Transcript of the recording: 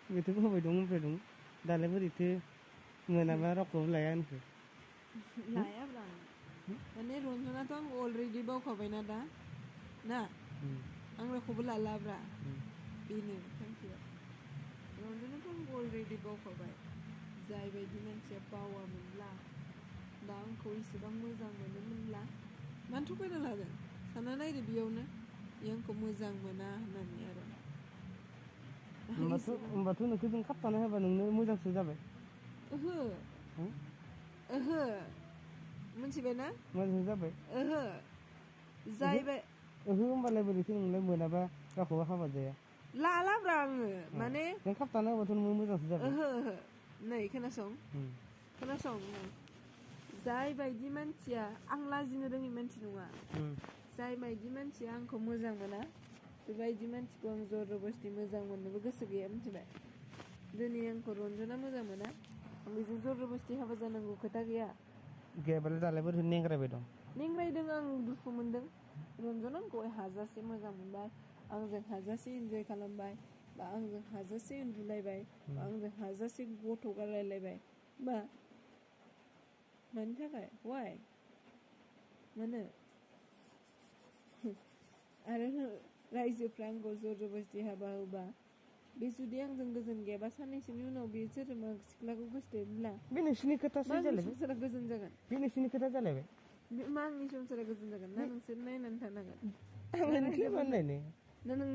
बोरैथो होबाय दं ओमफ्राय दं दालाय बोरैथो मोनाबा रावखौबो लाया होनखो लायाब्रा माने रन्जनाथ' आं अलरेडि बावखाबायना दा ना आं रावखौबो लालाब्रा बेनो थांखिया रन्जनाथ' आं अलरेडि बावखाबाय जाय बायदि मानसिया बावामोनब्ला दा आंखौ इसेबां मोजां मोनोमोनब्ला मानो थगायना लागोन सानना नायदो बेयावनो बे आंखौ मोजां मोना होननानै आरो होमबाथ' नोंखौ जों खाबथाना होबा नोंनो मोजांसो जाबाय ओहो ओहो मिथिबायना मोजां जाबाय ओहो जायबाय ओहो होमबालाय बोरैथो नोंलाय मोनाबा रावखौबो हाबा जाया लालाब्रा आङो माने नों खाबथाना होबाथ' नोङो मोजांसो जाबाय ओहो ओहो नै खोनासं जाय बायदि मानसिया आं लाजिनो रोङि मानसि नङा जाय बायदि मानसिया आंखौ मोजां मोना बेबायदि मानसिखौ आं जबरदस्ति मोजां मोननोबो गोसो गैया मिथिबाय दिनै आंखौ रन्जना मोजां मोना आं बेजों जबरदस्ति हाबा जानांगौ खोथा गैयाबालाय दालाय बोरै नेंग्रायबाय दं नेंग्रायदों आं दुखु मोनदों रन्जना आंखौ हाजासे मोजां मोनबाय आंजों हाजासे इन्जय खालामबाय बा आंजों हाजासे उन्दुलायबाय बा आंजों हाजासे गथ' गारलायलायबाय बा मानि थाखाय वाइ मानो आरो रायजोफ्रा आंखौ जबरदस्ति हाबा होबा बे जुदि आंजों गोजोन गैयाबा साननैसोनि उनाव बे सोरबा सिख्लाखौ गोसथोयोब्ला बे नोंसिनि खोथासो जालायबाय संसारा गोजोन जागोन बे नोंसिनि खोथा जालायबाय मा आंनि संसारा गोजोन जागोन ना नोंसोर नायनानै थानांगोन आं नायनो ना नों